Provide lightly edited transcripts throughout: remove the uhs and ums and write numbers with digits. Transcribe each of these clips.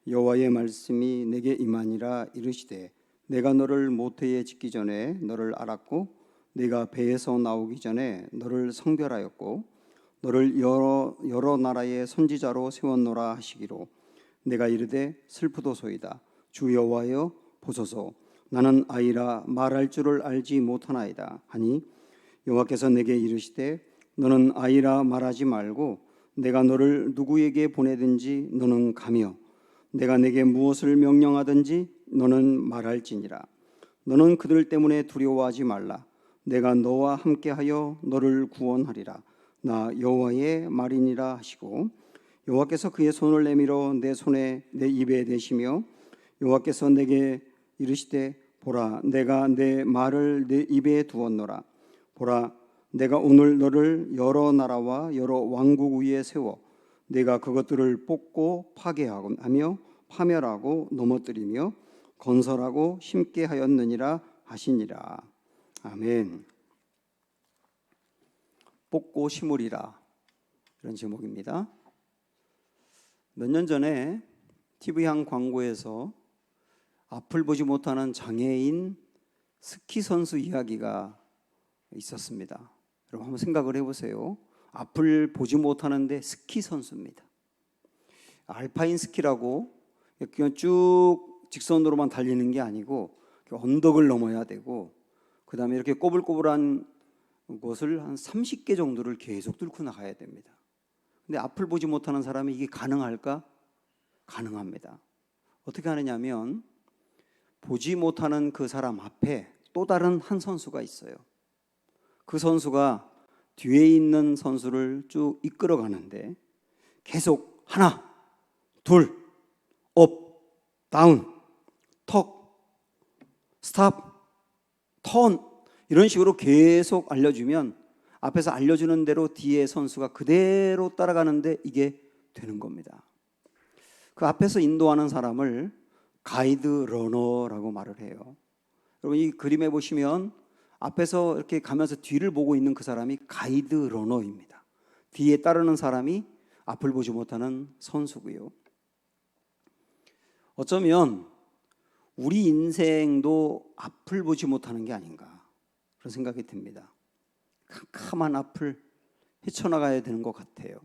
여호와의 말씀이 내게 임하니라. 이르시되 내가 너를 모태에 짓기 전에 너를 알았고 네가 배에서 나오기 전에 너를 성별하였고 너를 여러 나라의 선지자로 세웠노라 하시기로 내가 이르되 슬프도소이다. 주 여호와여 보소서 나는 아이라 말할 줄을 알지 못하나이다 하니 여호와께서 내게 이르시되 너는 아이라 말하지 말고 내가 너를 누구에게 보내든지 너는 가며 내가 내게 무엇을 명령하든지 너는 말할지니라. 너는 그들 때문에 두려워하지 말라. 내가 너와 함께하여 너를 구원하리라. 나 여호와의 말이니라 하시고 여호와께서 그의 손을 내밀어 내 손에 내 입에 대시며 여호와께서 내게 이르시되 보라 내가 내 말을 내 입에 두었노라. 보라 내가 오늘 너를 여러 나라와 여러 왕국 위에 세워 내가 그것들을 뽑고 파괴하며 파멸하고 넘어뜨리며 건설하고 심게 하였느니라 하시니라. 아멘. 뽑고 심으리라, 이런 제목입니다. 몇 년 전에 TV향 광고에서 앞을 보지 못하는 장애인 스키 선수 이야기가 있었습니다. 여러분 한번 생각을 해보세요. 앞을 보지 못하는데 스키 선수입니다. 알파인 스키라고 그냥 쭉 직선으로만 달리는 게 아니고 언덕을 넘어야 되고 그 다음에 이렇게 꼬불꼬불한 곳을 한 30개 정도를 계속 뚫고 나가야 됩니다. 근데 앞을 보지 못하는 사람이 이게 가능할까? 가능합니다. 어떻게 하느냐면 보지 못하는 그 사람 앞에 또 다른 한 선수가 있어요. 그 선수가 뒤에 있는 선수를 쭉 이끌어 가는데 계속 하나, 둘, 업, 다운, 턱, 스탑, 턴 이런 식으로 계속 알려주면 앞에서 알려주는 대로 뒤에 선수가 그대로 따라가는데 이게 되는 겁니다. 그 앞에서 인도하는 사람을 가이드 러너라고 말을 해요. 여러분 이 그림에 보시면 앞에서 이렇게 가면서 뒤를 보고 있는 그 사람이 가이드 러너입니다. 뒤에 따르는 사람이 앞을 보지 못하는 선수고요. 어쩌면 우리 인생도 앞을 보지 못하는 게 아닌가 그런 생각이 듭니다. 캄캄한 앞을 헤쳐나가야 되는 것 같아요.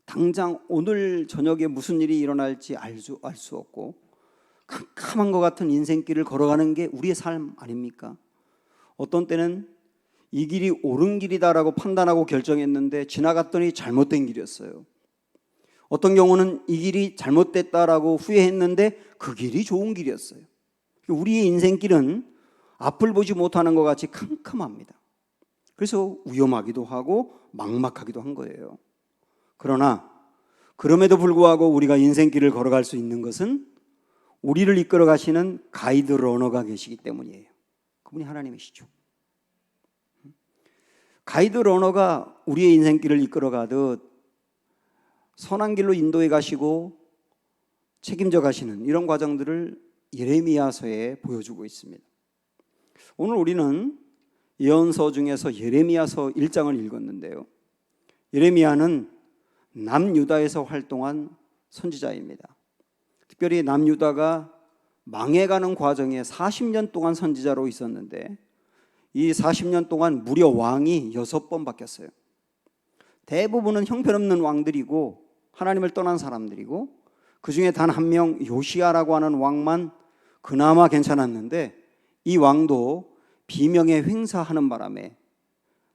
당장 오늘 저녁에 무슨 일이 일어날지 알 수 없고 캄캄한 것 같은 인생길을 걸어가는 게 우리의 삶 아닙니까? 어떤 때는 이 길이 옳은 길이다라고 판단하고 결정했는데 지나갔더니 잘못된 길이었어요. 어떤 경우는 이 길이 잘못됐다라고 후회했는데 그 길이 좋은 길이었어요. 우리의 인생길은 앞을 보지 못하는 것 같이 캄캄합니다. 그래서 위험하기도 하고 막막하기도 한 거예요. 그러나 그럼에도 불구하고 우리가 인생길을 걸어갈 수 있는 것은 우리를 이끌어 가시는 가이드 러너가 계시기 때문이에요. 그분이 하나님이시죠. 가이드 러너가 우리의 인생길을 이끌어 가듯 선한 길로 인도해 가시고 책임져 가시는 이런 과정들을 예레미야서에 보여주고 있습니다. 오늘 우리는 예언서 중에서 예레미야서 1장을 읽었는데요. 예레미야는 남유다에서 활동한 선지자입니다. 특별히 남유다가 망해가는 과정에 40년 동안 선지자로 있었는데 이 40년 동안 무려 왕이 6번 바뀌었어요. 대부분은 형편없는 왕들이고 하나님을 떠난 사람들이고 그 중에 단 한 명 요시야라고 하는 왕만 그나마 괜찮았는데 이 왕도 비명에 횡사하는 바람에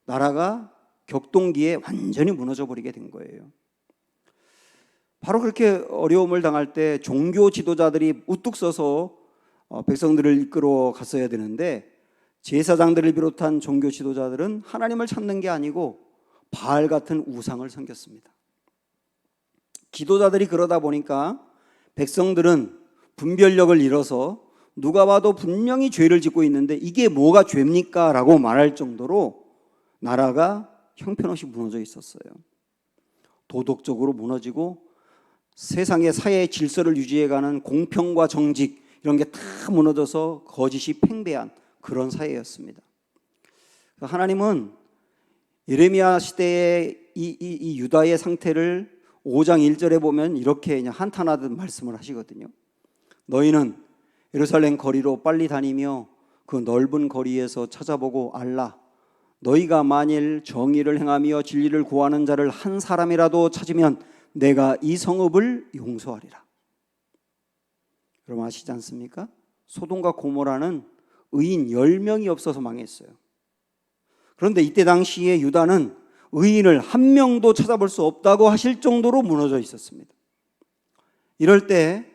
나라가 격동기에 완전히 무너져 버리게 된 거예요. 바로 그렇게 어려움을 당할 때 종교 지도자들이 우뚝 서서 백성들을 이끌어 갔어야 되는데 제사장들을 비롯한 종교 지도자들은 하나님을 찾는 게 아니고 바알 같은 우상을 섬겼습니다. 지도자들이 그러다 보니까 백성들은 분별력을 잃어서 누가 봐도 분명히 죄를 짓고 있는데 이게 뭐가 죄입니까? 라고 말할 정도로 나라가 형편없이 무너져 있었어요. 도덕적으로 무너지고 세상의 사회의 질서를 유지해가는 공평과 정직 이런 게 다 무너져서 거짓이 팽배한 그런 사회였습니다. 하나님은 예레미야 시대의 이 유다의 상태를 5장 1절에 보면 이렇게 그냥 한탄하듯 말씀을 하시거든요. 너희는 예루살렘 거리로 빨리 다니며 그 넓은 거리에서 찾아보고 알라. 너희가 만일 정의를 행하며 진리를 구하는 자를 한 사람이라도 찾으면 내가 이 성읍을 용서하리라. 여러분 아시지 않습니까? 소돔과 고모라는 의인 10명이 없어서 망했어요. 그런데 이때 당시에 유다는 의인을 한 명도 찾아볼 수 없다고 하실 정도로 무너져 있었습니다. 이럴 때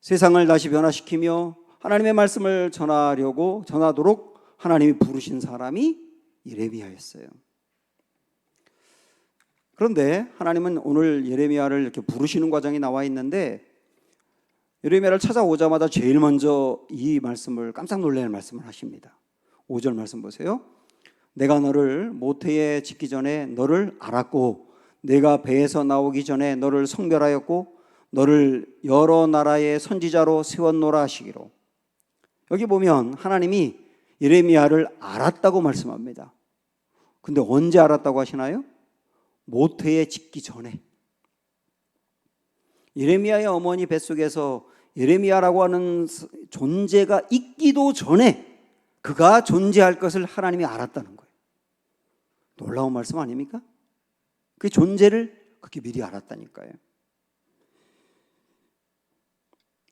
세상을 다시 변화시키며 하나님의 말씀을 전하도록 하나님이 부르신 사람이 예레미야였어요. 그런데 하나님은 오늘 예레미야를 이렇게 부르시는 과정이 나와 있는데, 예레미야를 찾아오자마자 제일 먼저 이 말씀을, 깜짝 놀라는 말씀을 하십니다. 5절 말씀 보세요. 내가 너를 모태에 짓기 전에 너를 알았고 내가 배에서 나오기 전에 너를 성별하였고 너를 여러 나라의 선지자로 세웠노라 하시기로. 여기 보면 하나님이 예레미야를 알았다고 말씀합니다. 근데 언제 알았다고 하시나요? 모태에 짓기 전에. 예레미야의 어머니 뱃속에서 예레미야라고 하는 존재가 있기도 전에 그가 존재할 것을 하나님이 알았다는 거예요. 놀라운 말씀 아닙니까? 그 존재를 그렇게 미리 알았다니까요.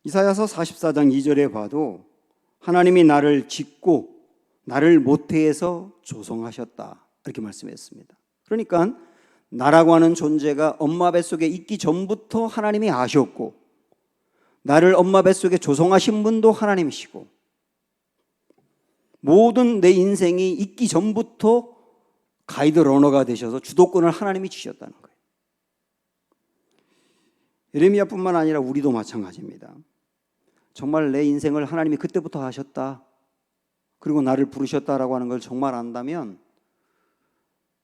이사야서 44장 2절에 봐도 하나님이 나를 짓고 나를 모태에서 조성하셨다 이렇게 말씀했습니다. 그러니까 나라고 하는 존재가 엄마 뱃속에 있기 전부터 하나님이 아셨고 나를 엄마 뱃속에 조성하신 분도 하나님이시고 모든 내 인생이 있기 전부터 가이드 러너가 되셔서 주도권을 하나님이 주셨다는 거예요. 예레미야뿐만 아니라 우리도 마찬가지입니다. 정말 내 인생을 하나님이 그때부터 하셨다, 그리고 나를 부르셨다라고 하는 걸 정말 안다면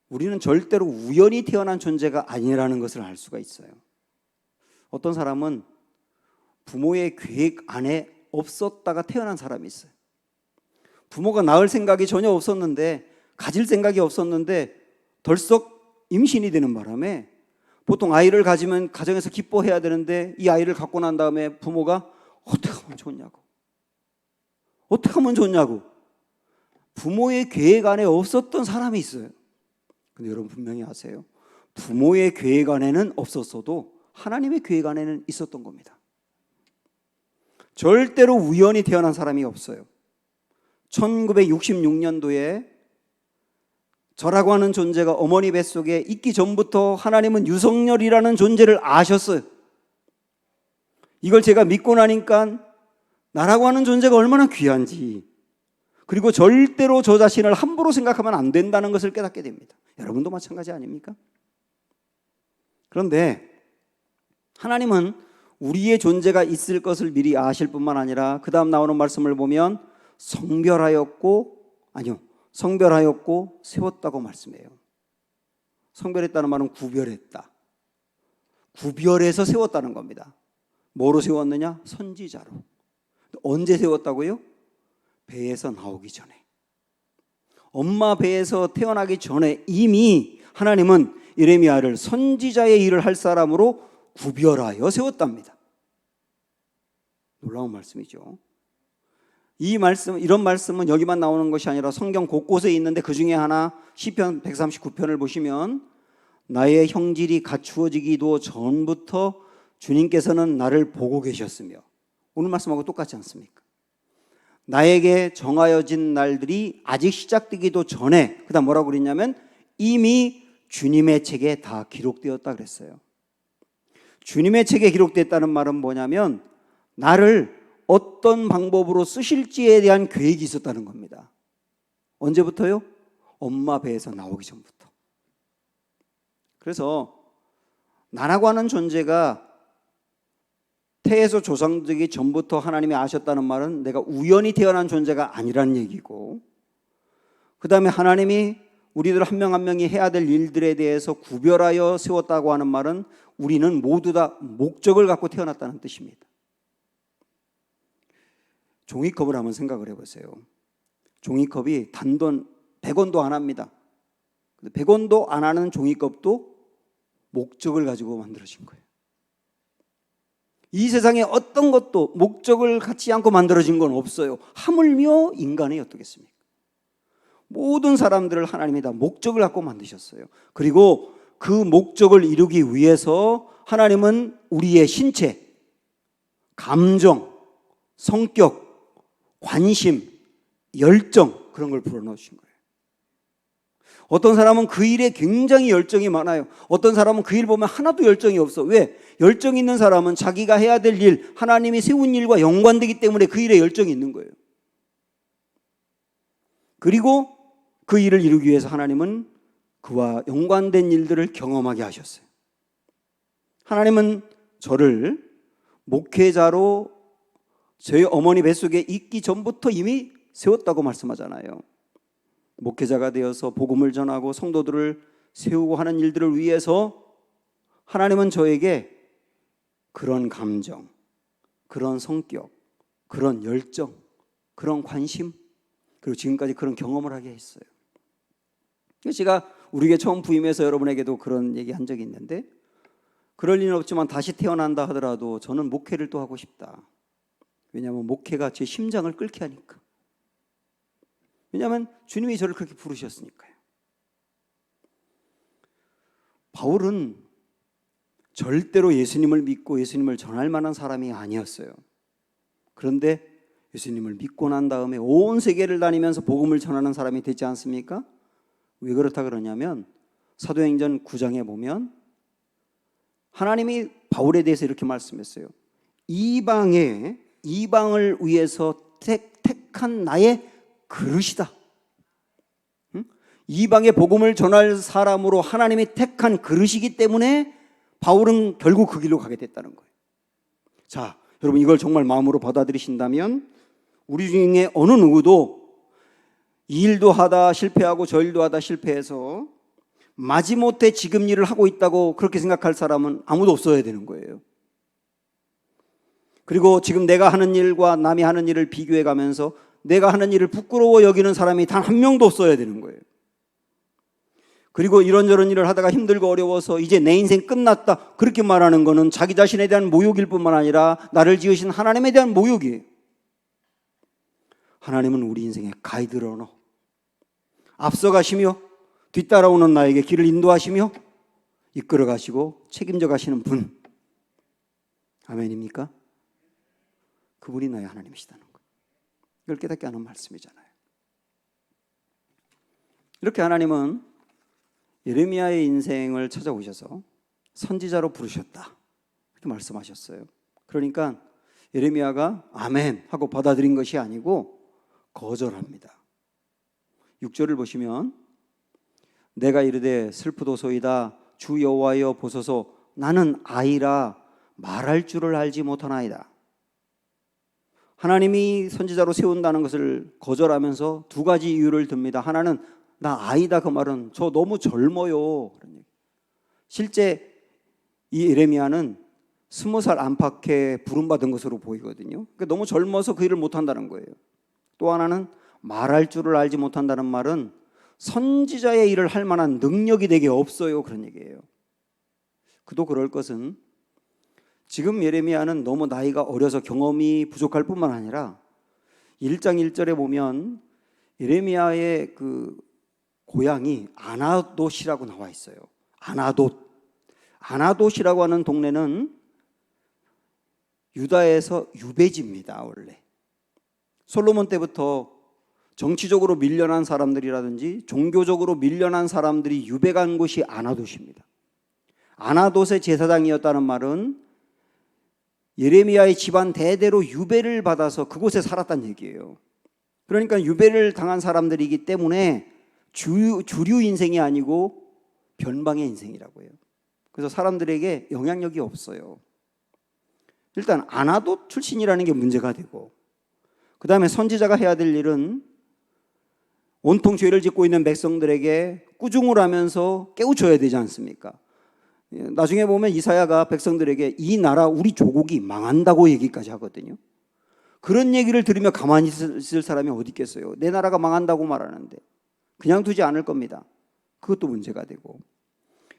우리는 절대로 우연히 태어난 존재가 아니라는 것을 알 수가 있어요. 어떤 사람은 부모의 계획 안에 없었다가 태어난 사람이 있어요. 부모가 낳을 생각이 전혀 없었는데, 가질 생각이 없었는데 덜썩 임신이 되는 바람에 보통 아이를 가지면 가정에서 기뻐해야 되는데 이 아이를 갖고 난 다음에 부모가 어떻게 하면 좋냐고, 어떻게 하면 좋냐고, 부모의 계획 안에 없었던 사람이 있어요. 근데 여러분 분명히 아세요? 부모의 계획 안에는 없었어도 하나님의 계획 안에는 있었던 겁니다. 절대로 우연히 태어난 사람이 없어요. 1966년도에 저라고 하는 존재가 어머니 뱃속에 있기 전부터 하나님은 유석열이라는 존재를 아셨어요. 이걸 제가 믿고 나니까 나라고 하는 존재가 얼마나 귀한지, 그리고 절대로 저 자신을 함부로 생각하면 안 된다는 것을 깨닫게 됩니다. 여러분도 마찬가지 아닙니까? 그런데 하나님은 우리의 존재가 있을 것을 미리 아실 뿐만 아니라 그 다음 나오는 말씀을 보면 성별하였고 세웠다고 말씀해요. 성별했다는 말은 구별했다. 구별해서 세웠다는 겁니다. 뭐로 세웠느냐? 선지자로. 언제 세웠다고요? 배에서 나오기 전에. 엄마 배에서 태어나기 전에 이미 하나님은 예레미야를 선지자의 일을 할 사람으로 구별하여 세웠답니다. 놀라운 말씀이죠. 이런 말씀은 여기만 나오는 것이 아니라 성경 곳곳에 있는데 그 중에 하나 시편 139편을 보시면 나의 형질이 갖추어지기도 전부터 주님께서는 나를 보고 계셨으며, 오늘 말씀하고 똑같지 않습니까? 나에게 정하여진 날들이 아직 시작되기도 전에, 그 다음 뭐라고 그랬냐면 이미 주님의 책에 다 기록되었다 그랬어요. 주님의 책에 기록됐다는 말은 뭐냐면 나를 어떤 방법으로 쓰실지에 대한 계획이 있었다는 겁니다. 언제부터요? 엄마 배에서 나오기 전부터. 그래서 나라고 하는 존재가 태에서 조상되기 전부터 하나님이 아셨다는 말은 내가 우연히 태어난 존재가 아니라는 얘기고, 그 다음에 하나님이 우리들 한 명 한 명이 해야 될 일들에 대해서 구별하여 세웠다고 하는 말은 우리는 모두 다 목적을 갖고 태어났다는 뜻입니다. 종이컵을 한번 생각을 해보세요. 종이컵이 단돈 100원도 안 합니다. 100원도 안 하는 종이컵도 목적을 가지고 만들어진 거예요. 이 세상에 어떤 것도 목적을 갖지 않고 만들어진 건 없어요. 하물며 인간이 어떻겠습니까? 모든 사람들을 하나님이 다 목적을 갖고 만드셨어요. 그리고 그 목적을 이루기 위해서 하나님은 우리의 신체, 감정, 성격, 관심, 열정, 그런 걸 불어넣으신 거예요. 어떤 사람은 그 일에 굉장히 열정이 많아요. 어떤 사람은 그 일 보면 하나도 열정이 없어. 왜? 열정 있는 사람은 자기가 해야 될 일, 하나님이 세운 일과 연관되기 때문에 그 일에 열정이 있는 거예요. 그리고 그 일을 이루기 위해서 하나님은 그와 연관된 일들을 경험하게 하셨어요. 하나님은 저를 목회자로 저희 어머니 뱃속에 있기 전부터 이미 세웠다고 말씀하잖아요. 목회자가 되어서 복음을 전하고 성도들을 세우고 하는 일들을 위해서 하나님은 저에게 그런 감정, 그런 성격, 그런 열정, 그런 관심, 그리고 지금까지 그런 경험을 하게 했어요. 제가 우리 교회 처음 부임해서 여러분에게도 그런 얘기 한 적이 있는데, 그럴 리는 없지만 다시 태어난다 하더라도 저는 목회를 또 하고 싶다. 왜냐하면 목회가 제 심장을 끓게 하니까. 왜냐하면 주님이 저를 그렇게 부르셨으니까요. 바울은 절대로 예수님을 믿고 예수님을 전할 만한 사람이 아니었어요. 그런데 예수님을 믿고 난 다음에 온 세계를 다니면서 복음을 전하는 사람이 되지 않습니까? 왜 그렇다 그러냐면 사도행전 9장에 보면 하나님이 바울에 대해서 이렇게 말씀했어요. 이방을 위해서 택한 나의 그릇이다. 이방의 복음을 전할 사람으로 하나님이 택한 그릇이기 때문에 바울은 결국 그 길로 가게 됐다는 거예요. 자, 여러분 이걸 정말 마음으로 받아들이신다면 우리 중에 어느 누구도 이 일도 하다 실패하고 저 일도 하다 실패해서 마지못해 지금 일을 하고 있다고 그렇게 생각할 사람은 아무도 없어야 되는 거예요. 그리고 지금 내가 하는 일과 남이 하는 일을 비교해 가면서 내가 하는 일을 부끄러워 여기는 사람이 단 한 명도 없어야 되는 거예요. 그리고 이런저런 일을 하다가 힘들고 어려워서 이제 내 인생 끝났다 그렇게 말하는 것은 자기 자신에 대한 모욕일 뿐만 아니라 나를 지으신 하나님에 대한 모욕이에요. 하나님은 우리 인생의 가이드 러너, 앞서가시며 뒤따라오는 나에게 길을 인도하시며 이끌어 가시고 책임져 가시는 분. 아멘입니까? 그분이 나의 하나님이시다는 것. 이걸 깨닫게 하는 말씀이잖아요. 이렇게 하나님은 예레미야의 인생을 찾아오셔서 선지자로 부르셨다 이렇게 말씀하셨어요. 그러니까 예레미야가 아멘 하고 받아들인 것이 아니고 거절합니다. 6절을 보시면 내가 이르되 슬프도소이다 주 여호와여 보소서 나는 아이라 말할 줄을 알지 못하나이다. 하나님이 선지자로 세운다는 것을 거절하면서 두 가지 이유를 듭니다. 하나는 나 아이다 그 말은 저 너무 젊어요. 실제 이 예레미야는 20살 안팎에 부름받은 것으로 보이거든요. 그러니까 너무 젊어서 그 일을 못한다는 거예요. 또 하나는 말할 줄을 알지 못한다는 말은 선지자의 일을 할 만한 능력이 내게 없어요 그런 얘기예요. 그도 그럴 것은 지금 예레미야는 너무 나이가 어려서 경험이 부족할 뿐만 아니라 1장 1절에 보면 예레미야의 그 고향이 아나돗이라고 나와 있어요. 아나돗이라고 하는 동네는 유다에서 유배지입니다. 원래 솔로몬 때부터 정치적으로 밀려난 사람들이라든지 종교적으로 밀려난 사람들이 유배 간 곳이 아나돗입니다. 아나돗의 제사장이었다는 말은 예레미야의 집안 대대로 유배를 받아서 그곳에 살았다는 얘기예요. 그러니까 유배를 당한 사람들이기 때문에 주류 인생이 아니고 변방의 인생이라고 해요. 그래서 사람들에게 영향력이 없어요. 일단 아나돗 출신이라는 게 문제가 되고, 그 다음에 선지자가 해야 될 일은 온통 죄를 짓고 있는 백성들에게 꾸중을 하면서 깨우쳐야 되지 않습니까? 나중에 보면 이사야가 백성들에게 이 나라 우리 조국이 망한다고 얘기까지 하거든요. 그런 얘기를 들으며 가만히 있을 사람이 어디 있겠어요? 내 나라가 망한다고 말하는데 그냥 두지 않을 겁니다. 그것도 문제가 되고,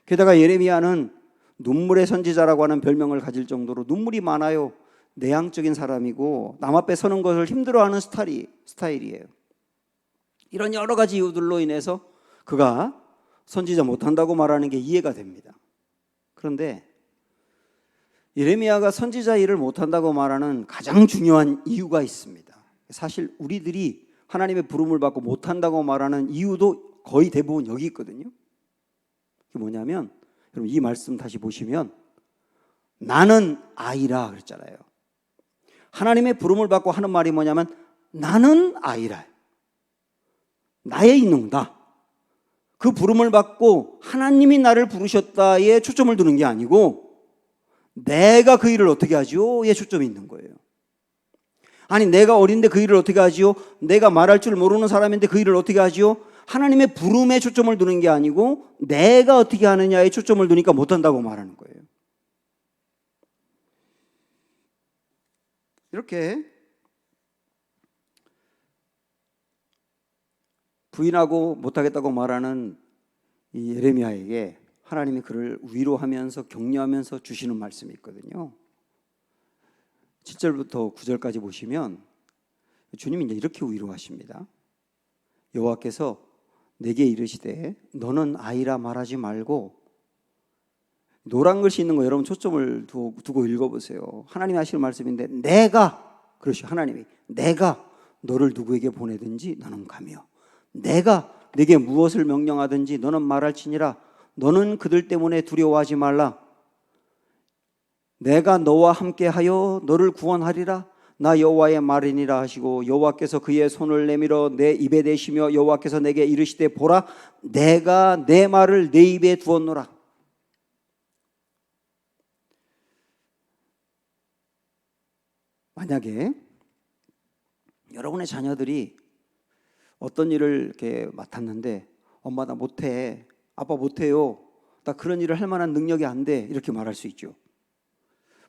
게다가 예레미야는 눈물의 선지자라고 하는 별명을 가질 정도로 눈물이 많아요. 내향적인 사람이고 남 앞에 서는 것을 힘들어하는 스타일이에요. 이런 여러 가지 이유들로 인해서 그가 선지자 못한다고 말하는 게 이해가 됩니다. 그런데 예레미야가 선지자 일을 못한다고 말하는 가장 중요한 이유가 있습니다. 사실 우리들이 하나님의 부름을 받고 못한다고 말하는 이유도 거의 대부분 여기 있거든요. 그게 뭐냐면, 여러분 이 말씀 다시 보시면 나는 아이라 그랬잖아요. 하나님의 부름을 받고 하는 말이 뭐냐면 나는 아이라, 나의 인능다. 그 부름을 받고 하나님이 나를 부르셨다에 초점을 두는 게 아니고 내가 그 일을 어떻게 하지요?에 초점이 있는 거예요. 아니 내가 어린데 그 일을 어떻게 하지요? 내가 말할 줄 모르는 사람인데 그 일을 어떻게 하지요? 하나님의 부름에 초점을 두는 게 아니고 내가 어떻게 하느냐에 초점을 두니까 못한다고 말하는 거예요. 이렇게 부인하고 못하겠다고 말하는 이 예레미야에게 하나님이 그를 위로하면서 격려하면서 주시는 말씀이 있거든요. 7절부터 9절까지 보시면 주님이 이제 이렇게 위로하십니다. 여호와께서 내게 이르시되 너는 아이라 말하지 말고, 노란 글씨 있는 거 여러분 초점을 두고 읽어보세요. 하나님이 하시는 말씀인데 내가, 그러시오. 하나님이 내가 너를 누구에게 보내든지 너는 가며 내가 네게 무엇을 명령하든지 너는 말할지니라. 너는 그들 때문에 두려워하지 말라. 내가 너와 함께하여 너를 구원하리라. 나 여호와의 말이니라 하시고 여호와께서 그의 손을 내밀어 내 입에 대시며 여호와께서 내게 이르시되 보라 내가 내 말을 내 입에 두었노라. 만약에 여러분의 자녀들이 어떤 일을 이렇게 맡았는데 엄마 나 못해, 아빠 못해요, 나 그런 일을 할 만한 능력이 안 돼, 이렇게 말할 수 있죠.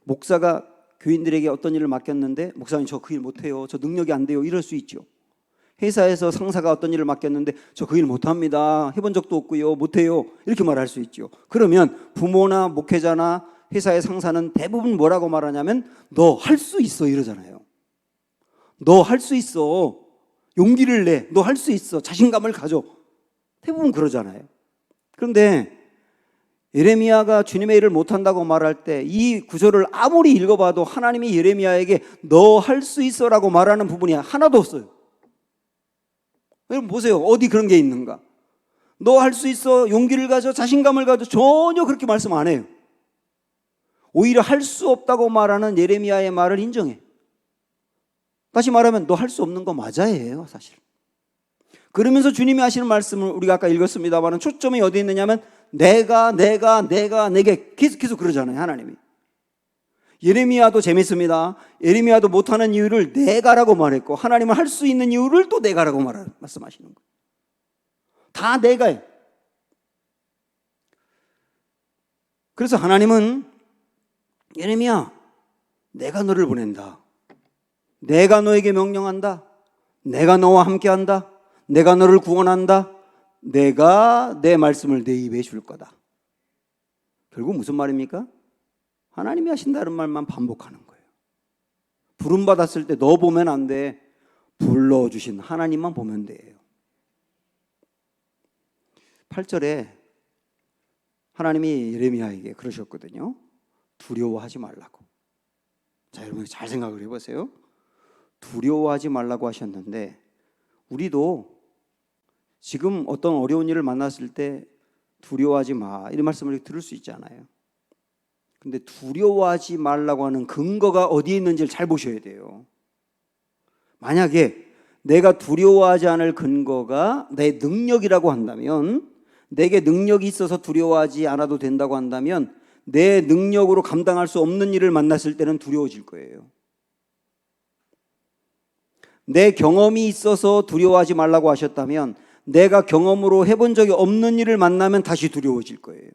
목사가 교인들에게 어떤 일을 맡겼는데 목사님 저 그 일 못해요, 저 능력이 안 돼요, 이럴 수 있죠. 회사에서 상사가 어떤 일을 맡겼는데 저 그 일 못합니다, 해본 적도 없고요, 못해요, 이렇게 말할 수 있죠. 그러면 부모나 목회자나 회사의 상사는 대부분 뭐라고 말하냐면 너 할 수 있어 이러잖아요. 너 할 수 있어, 용기를 내, 너 할 수 있어, 자신감을 가져, 대부분 그러잖아요. 그런데 예레미야가 주님의 일을 못한다고 말할 때 이 구절을 아무리 읽어봐도 하나님이 예레미야에게 너 할 수 있어라고 말하는 부분이 하나도 없어요. 여러분 보세요, 어디 그런 게 있는가? 너 할 수 있어, 용기를 가져, 자신감을 가져, 전혀 그렇게 말씀 안 해요. 오히려 할 수 없다고 말하는 예레미야의 말을 인정해. 다시 말하면 너 할 수 없는 거 맞아예요, 사실. 그러면서 주님이 하시는 말씀을 우리가 아까 읽었습니다만 초점이 어디 있느냐면 내가 내게 계속 그러잖아요, 하나님이. 예레미야도 재밌습니다. 예레미야도 못하는 이유를 내가라고 말했고 하나님은 할 수 있는 이유를 또 내가라고 말씀하시는 거예요. 다 내가예요. 그래서 하나님은 예레미야, 내가 너를 보낸다. 내가 너에게 명령한다. 내가 너와 함께한다. 내가 너를 구원한다. 내가 내 말씀을 내 입에 줄 거다. 결국 무슨 말입니까? 하나님이 하신다는 말만 반복하는 거예요. 부름받았을 때 너 보면 안 돼. 불러주신 하나님만 보면 돼요. 8절에 하나님이 예레미야에게 그러셨거든요. 두려워하지 말라고. 자, 여러분 잘 생각을 해보세요. 두려워하지 말라고 하셨는데 우리도 지금 어떤 어려운 일을 만났을 때 두려워하지 마, 이런 말씀을 들을 수 있잖아요. 근데 두려워하지 말라고 하는 근거가 어디에 있는지를 잘 보셔야 돼요. 만약에 내가 두려워하지 않을 근거가 내 능력이라고 한다면, 내게 능력이 있어서 두려워하지 않아도 된다고 한다면 내 능력으로 감당할 수 없는 일을 만났을 때는 두려워질 거예요. 내 경험이 있어서 두려워하지 말라고 하셨다면 내가 경험으로 해본 적이 없는 일을 만나면 다시 두려워질 거예요.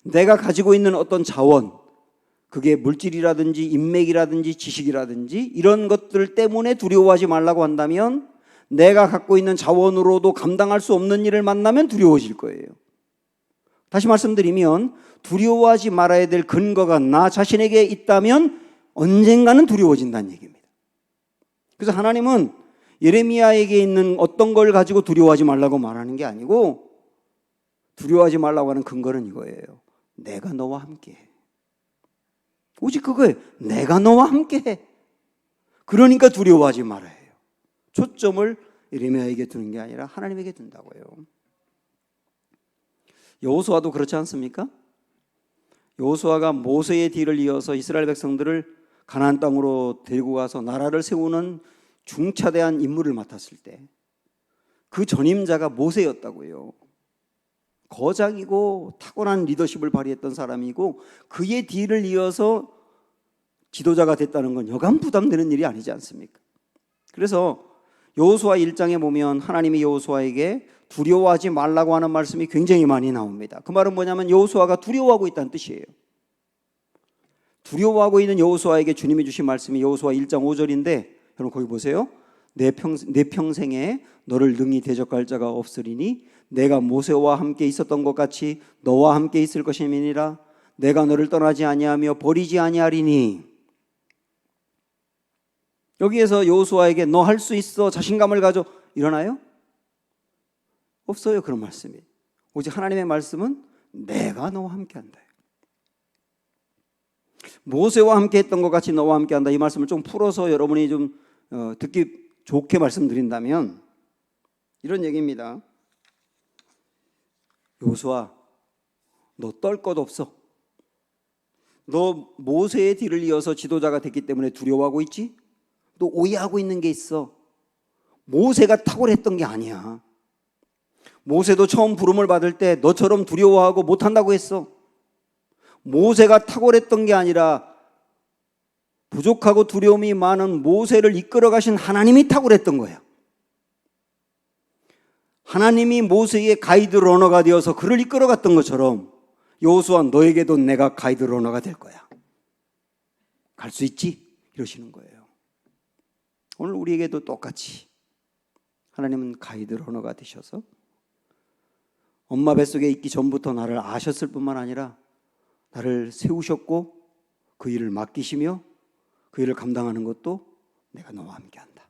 내가 가지고 있는 어떤 자원, 그게 물질이라든지 인맥이라든지 지식이라든지 이런 것들 때문에 두려워하지 말라고 한다면 내가 갖고 있는 자원으로도 감당할 수 없는 일을 만나면 두려워질 거예요. 다시 말씀드리면 두려워하지 말아야 될 근거가 나 자신에게 있다면 언젠가는 두려워진다는 얘기입니다. 그래서 하나님은 예레미야에게 있는 어떤 걸 가지고 두려워하지 말라고 말하는 게 아니고 두려워하지 말라고 하는 근거는 이거예요. 내가 너와 함께해. 오직 그거예요. 내가 너와 함께해. 그러니까 두려워하지 말아야 해요. 초점을 예레미야에게 두는 게 아니라 하나님에게 둔다고요. 여호수아도 그렇지 않습니까? 여호수아가 모세의 뒤를 이어서 이스라엘 백성들을 가나안 땅으로 데리고 가서 나라를 세우는 중차대한 임무를 맡았을 때 그 전임자가 모세였다고요. 거장이고 타고난 리더십을 발휘했던 사람이고 그의 뒤를 이어서 지도자가 됐다는 건 여간 부담되는 일이 아니지 않습니까? 그래서 여호수아 1장에 보면 하나님이 여호수아에게 두려워하지 말라고 하는 말씀이 굉장히 많이 나옵니다. 그 말은 뭐냐면 여호수아가 두려워하고 있다는 뜻이에요. 두려워하고 있는 여호수아에게 주님이 주신 말씀이 여호수아 1장 5절인데 여러분 거기 보세요. 내 평생에 너를 능히 대적할 자가 없으리니 내가 모세와 함께 있었던 것 같이 너와 함께 있을 것임이니라. 내가 너를 떠나지 아니하며 버리지 아니하리니. 여기에서 여호수아에게 너 할 수 있어 자신감을 가져 일어나요? 없어요. 그런 말씀이. 오직 하나님의 말씀은 내가 너와 함께한다. 모세와 함께 했던 것 같이 너와 함께한다. 이 말씀을 좀 풀어서 여러분이 좀 듣기 좋게 말씀드린다면 이런 얘기입니다. 여호수아, 너 떨 것 없어. 너 모세의 뒤를 이어서 지도자가 됐기 때문에 두려워하고 있지? 너 오해하고 있는 게 있어. 모세가 탁월했던 게 아니야. 모세도 처음 부름을 받을 때 너처럼 두려워하고 못한다고 했어. 모세가 탁월했던 게 아니라 부족하고 두려움이 많은 모세를 이끌어 가신 하나님이 탁월했던 거야. 하나님이 모세의 가이드 러너가 되어서 그를 이끌어 갔던 것처럼 여호수아 너에게도 내가 가이드 러너가 될 거야. 갈 수 있지? 이러시는 거예요. 오늘 우리에게도 똑같이 하나님은 가이드 러너가 되셔서 엄마 뱃속에 있기 전부터 나를 아셨을 뿐만 아니라 나를 세우셨고 그 일을 맡기시며 그 일을 감당하는 것도 내가 너와 함께한다.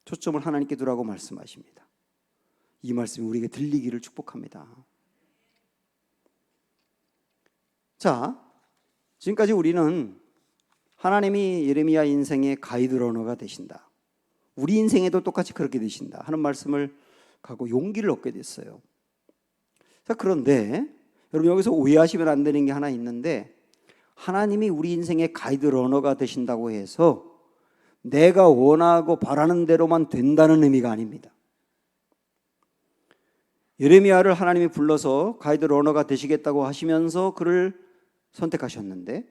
초점을 하나님께 두라고 말씀하십니다. 이 말씀이 우리에게 들리기를 축복합니다. 자, 지금까지 우리는 하나님이 예레미야 인생의 가이드 러너가 되신다. 우리 인생에도 똑같이 그렇게 되신다 하는 말씀을 갖고 용기를 얻게 됐어요. 자, 그런데 여러분 여기서 오해하시면 안 되는 게 하나 있는데 하나님이 우리 인생의 가이드 러너가 되신다고 해서 내가 원하고 바라는 대로만 된다는 의미가 아닙니다. 예레미야를 하나님이 불러서 가이드 러너가 되시겠다고 하시면서 그를 선택하셨는데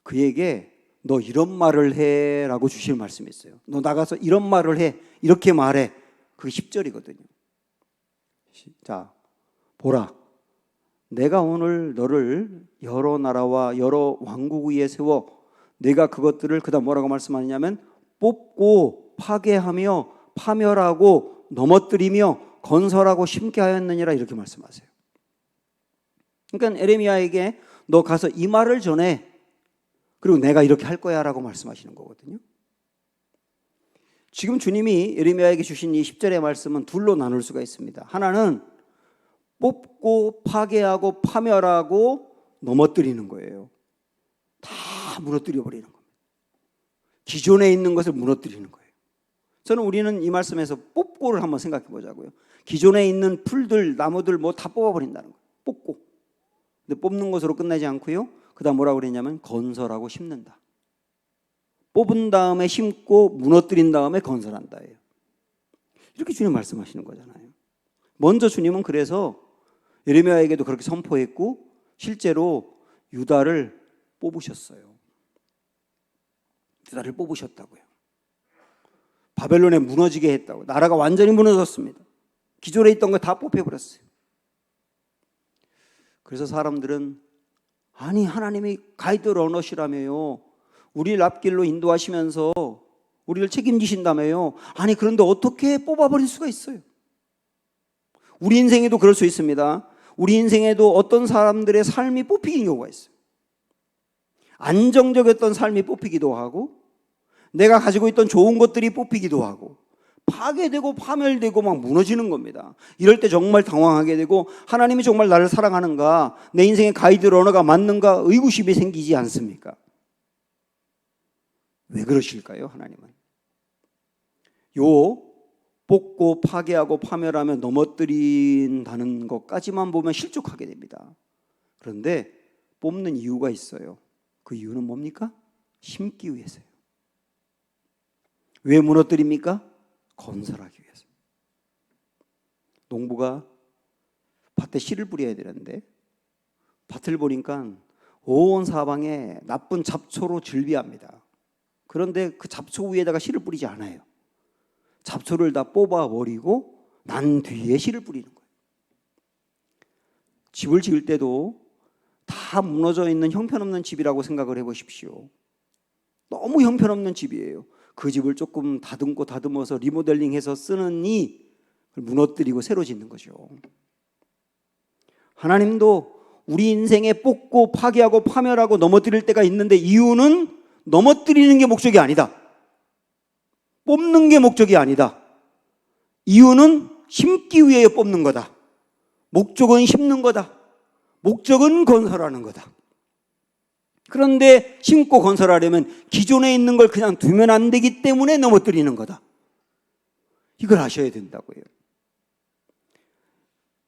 그에게 너 이런 말을 해 라고 주실 말씀이 있어요. 너 나가서 이런 말을 해, 이렇게 말해. 그게 10절이거든요. 자, 보라. 내가 오늘 너를 여러 나라와 여러 왕국 위에 세워 내가 그것들을 그다음 뭐라고 말씀하느냐면 뽑고 파괴하며 파멸하고 넘어뜨리며 건설하고 심게 하였느니라 이렇게 말씀하세요. 그러니까 에레미야에게 너 가서 이 말을 전해. 그리고 내가 이렇게 할 거야 라고 말씀하시는 거거든요. 지금 주님이 에레미야에게 주신 이 10절의 말씀은 둘로 나눌 수가 있습니다. 하나는 뽑고 파괴하고 파멸하고 넘어뜨리는 거예요. 다 무너뜨려 버리는 겁니다. 기존에 있는 것을 무너뜨리는 거예요. 저는 우리는 이 말씀에서 뽑고를 한번 생각해 보자고요. 기존에 있는 풀들, 나무들 뭐 다 뽑아버린다는 거예요. 뽑고. 근데 뽑는 것으로 끝나지 않고요. 그 다음 뭐라고 그랬냐면 건설하고 심는다. 뽑은 다음에 심고 무너뜨린 다음에 건설한다예요. 이렇게 주님 말씀하시는 거잖아요. 먼저 주님은 그래서 예레미야에게도 그렇게 선포했고 실제로 유다를 뽑으셨어요. 유다를 뽑으셨다고요. 바벨론에 무너지게 했다고. 나라가 완전히 무너졌습니다. 기존에 있던 거 다 뽑혀버렸어요. 그래서 사람들은 아니 하나님이 가이드 러너시라며요. 우리를 앞길로 인도하시면서 우리를 책임지신다며요. 아니 그런데 어떻게 뽑아버릴 수가 있어요? 우리 인생에도 그럴 수 있습니다. 우리 인생에도 어떤 사람들의 삶이 뽑히는 경우가 있어요. 안정적이었던 삶이 뽑히기도 하고 내가 가지고 있던 좋은 것들이 뽑히기도 하고 파괴되고 파멸되고 막 무너지는 겁니다. 이럴 때 정말 당황하게 되고 하나님이 정말 나를 사랑하는가, 내 인생의 가이드 러너가 맞는가 의구심이 생기지 않습니까? 왜 그러실까요? 하나님은 요 뽑고 파괴하고 파멸하며 넘어뜨린다는 것까지만 보면 실족하게 됩니다. 그런데 뽑는 이유가 있어요. 그 이유는 뭡니까? 심기 위해서요. 왜 무너뜨립니까? 건설하기 위해서. 농부가 밭에 씨를 뿌려야 되는데 밭을 보니까 온 사방에 나쁜 잡초로 즐비합니다. 그런데 그 잡초 위에다가 씨를 뿌리지 않아요. 잡초를 다 뽑아버리고 난 뒤에 씨를 뿌리는 거예요. 집을 지을 때도 다 무너져 있는 형편없는 집이라고 생각을 해보십시오. 너무 형편없는 집이에요. 그 집을 조금 다듬고 다듬어서 리모델링해서 쓰느니 무너뜨리고 새로 짓는 거죠. 하나님도 우리 인생에 뽑고 파괴하고 파멸하고 넘어뜨릴 때가 있는데 이유는 넘어뜨리는 게 목적이 아니다. 뽑는 게 목적이 아니다. 이유는 심기 위해 뽑는 거다. 목적은 심는 거다. 목적은 건설하는 거다. 그런데 심고 건설하려면 기존에 있는 걸 그냥 두면 안 되기 때문에 넘어뜨리는 거다. 이걸 아셔야 된다고요.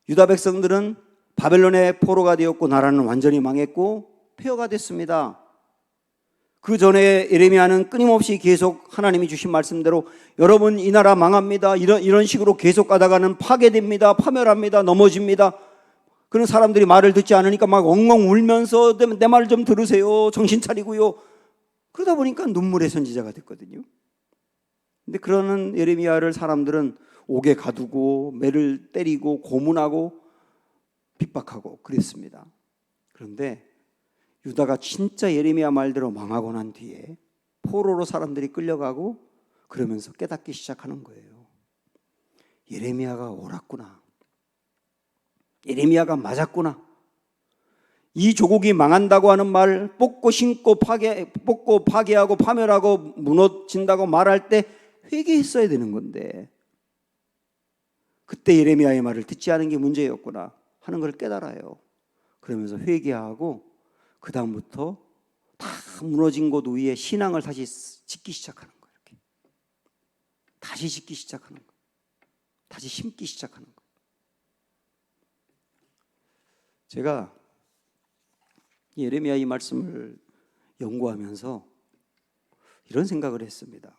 유다 백성들은 바벨론의 포로가 되었고 나라는 완전히 망했고 폐허가 됐습니다. 그 전에 예레미야는 끊임없이 계속 하나님이 주신 말씀대로 여러분 이 나라 망합니다. 이런 식으로 계속 가다가는 파괴됩니다. 파멸합니다. 넘어집니다. 그런 사람들이 말을 듣지 않으니까 막 엉엉 울면서 내 말 좀 들으세요. 정신 차리고요. 그러다 보니까 눈물의 선지자가 됐거든요. 근데 그러는 예레미야를 사람들은 옥에 가두고 매를 때리고 고문하고 핍박하고 그랬습니다. 그런데 유다가 진짜 예레미야 말대로 망하고 난 뒤에 포로로 사람들이 끌려가고 그러면서 깨닫기 시작하는 거예요. 예레미야가 옳았구나. 예레미야가 맞았구나. 이 조국이 망한다고 하는 말, 뽑고 심고 뽑고 파괴하고 파멸하고 무너진다고 말할 때 회개했어야 되는 건데 그때 예레미야의 말을 듣지 않은 게 문제였구나 하는 걸 깨달아요. 그러면서 회개하고 그 다음부터 다 무너진 곳 위에 신앙을 다시 짓기 시작하는 거예요. 이렇게. 다시 짓기 시작하는 거예요. 다시 심기 시작하는 거예요. 제가 예레미야 이 말씀을 연구하면서 이런 생각을 했습니다.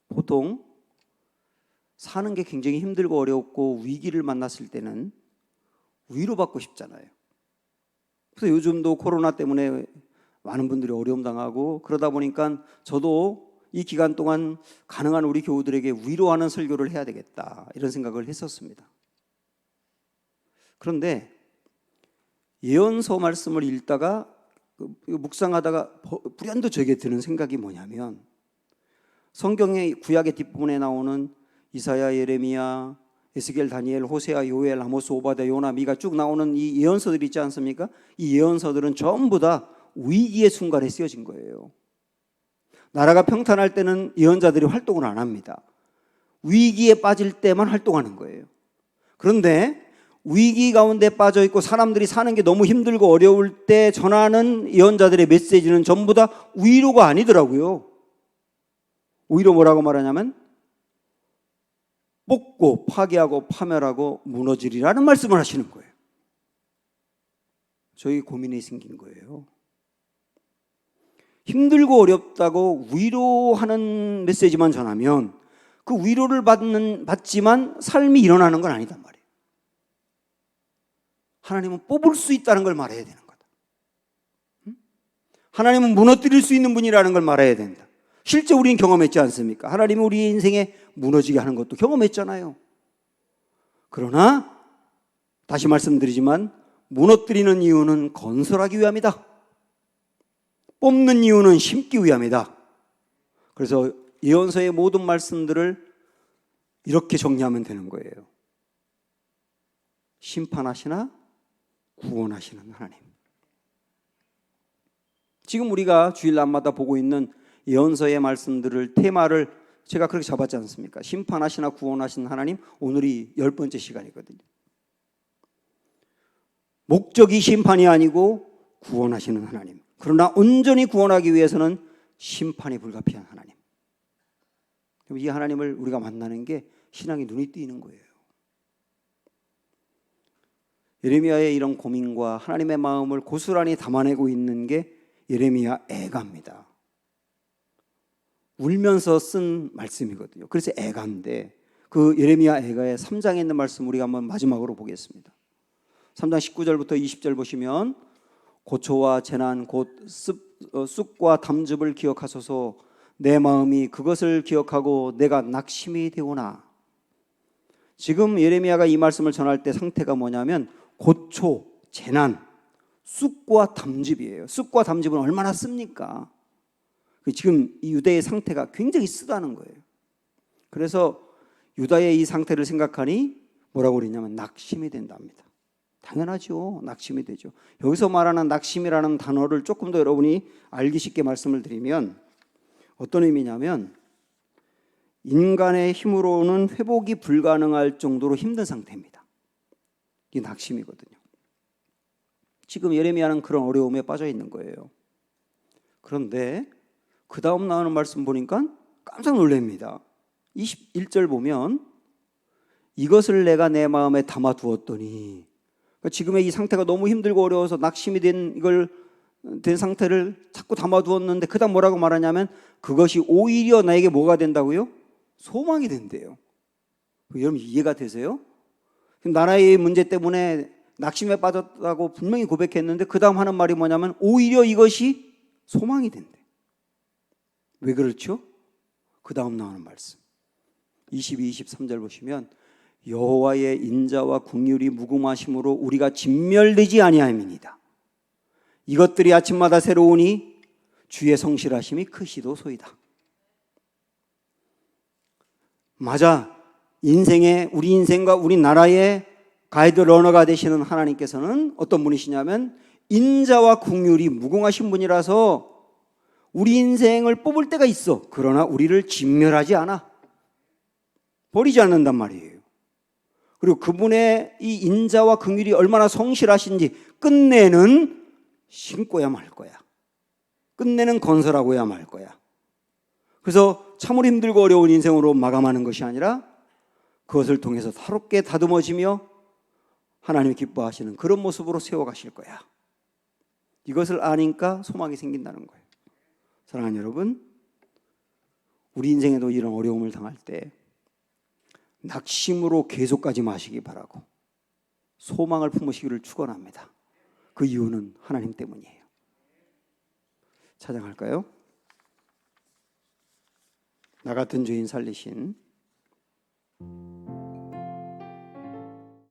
보통 사는 게 굉장히 힘들고 어렵고 위기를 만났을 때는 위로받고 싶잖아요. 그래서 요즘도 코로나 때문에 많은 분들이 어려움 당하고 그러다 보니까 저도 이 기간 동안 가능한 우리 교우들에게 위로하는 설교를 해야 되겠다 이런 생각을 했었습니다. 그런데 예언서 말씀을 읽다가 묵상하다가 불현듯 저에게 드는 생각이 뭐냐면 성경의 구약의 뒷부분에 나오는 이사야, 예레미야, 에스겔, 다니엘, 호세아, 요엘, 아모스, 오바댜, 요나, 미가 쭉 나오는 이 예언서들이 있지 않습니까? 이 예언서들은 전부 다 위기의 순간에 쓰여진 거예요. 나라가 평탄할 때는 예언자들이 활동을 안 합니다. 위기에 빠질 때만 활동하는 거예요. 그런데 위기 가운데 빠져 있고 사람들이 사는 게 너무 힘들고 어려울 때 전하는 예언자들의 메시지는 전부 다 위로가 아니더라고요. 오히려 뭐라고 말하냐면 뽑고 파괴하고 파멸하고 무너지리라는 말씀을 하시는 거예요. 저희 고민이 생긴 거예요. 힘들고 어렵다고 위로하는 메시지만 전하면 그 위로를 받지만 삶이 일어나는 건 아니단 말이에요. 하나님은 뽑을 수 있다는 걸 말해야 되는 거다. 하나님은 무너뜨릴 수 있는 분이라는 걸 말해야 된다. 실제 우리는 경험했지 않습니까? 하나님이 우리 인생에 무너지게 하는 것도 경험했잖아요. 그러나 다시 말씀드리지만 무너뜨리는 이유는 건설하기 위함이다. 뽑는 이유는 심기 위함이다. 그래서 예언서의 모든 말씀들을 이렇게 정리하면 되는 거예요. 심판하시나 구원하시는 하나님. 지금 우리가 주일 날마다 보고 있는 예언서의 말씀들을 테마를 제가 그렇게 잡았지 않습니까? 심판하시나 구원하시는 하나님. 오늘이 10번째 시간이거든요. 목적이 심판이 아니고 구원하시는 하나님. 그러나 온전히 구원하기 위해서는 심판이 불가피한 하나님. 이 하나님을 우리가 만나는 게 신앙의 눈이 띄는 거예요. 예레미야의 이런 고민과 하나님의 마음을 고스란히 담아내고 있는 게 예레미야 애가입니다. 울면서 쓴 말씀이거든요. 그래서 애가인데 그 예레미야 애가의 3장에 있는 말씀 우리가 한번 마지막으로 보겠습니다. 3장 19절부터 20절 보시면 고초와 재난 곧 쑥과 담즙을 기억하소서. 내 마음이 그것을 기억하고 내가 낙심이 되오나. 지금 예레미야가 이 말씀을 전할 때 상태가 뭐냐면 고초, 재난, 쑥과 담즙이에요. 쑥과 담즙은 얼마나 씁니까? 지금 이 유다의 상태가 굉장히 쓰다는 거예요. 그래서 유다의 이 상태를 생각하니 뭐라고 그러냐면 낙심이 된답니다. 당연하죠. 낙심이 되죠. 여기서 말하는 낙심이라는 단어를 조금 더 여러분이 알기 쉽게 말씀을 드리면 어떤 의미냐면 인간의 힘으로는 회복이 불가능할 정도로 힘든 상태입니다. 이게 낙심이거든요. 지금 예레미야는 그런 어려움에 빠져 있는 거예요. 그런데 그 다음 나오는 말씀 보니까 깜짝 놀랍니다. 21절 보면 이것을 내가 내 마음에 담아두었더니, 그러니까 지금의 이 상태가 너무 힘들고 어려워서 낙심이 된 상태를 자꾸 담아두었는데 그 다음 뭐라고 말하냐면 그것이 오히려 나에게 뭐가 된다고요? 소망이 된대요. 여러분 이해가 되세요? 나라의 문제 때문에 낙심에 빠졌다고 분명히 고백했는데 그 다음 하는 말이 뭐냐면 오히려 이것이 소망이 된대. 왜 그렇죠? 그 다음 나오는 말씀 22, 23절 보시면 여호와의 인자와 긍휼이 무궁하심으로 우리가 진멸되지 아니함이니이다. 이것들이 아침마다 새로우니 주의 성실하심이 크시도소이다. 맞아. 우리 인생과 우리 나라의 가이드 러너가 되시는 하나님께서는 어떤 분이시냐면 인자와 긍휼이 무궁하신 분이라서 우리 인생을 뽑을 때가 있어. 그러나 우리를 진멸하지 않아. 버리지 않는단 말이에요. 그리고 그분의 이 인자와 긍휼이 얼마나 성실하신지 끝내는 심고야 말 거야. 끝내는 건설하고야 말 거야. 그래서 참으로 힘들고 어려운 인생으로 마감하는 것이 아니라 그것을 통해서 새롭게 다듬어지며 하나님이 기뻐하시는 그런 모습으로 세워가실 거야. 이것을 아니까 소망이 생긴다는 거예요. 사랑하는 여러분, 우리 인생에도 이런 어려움을 당할 때 낙심으로 계속 가지 마시기 바라고 소망을 품으시기를 축원합니다. 그 이유는 하나님 때문이에요. 찬양할까요? 나 같은 죄인 살리신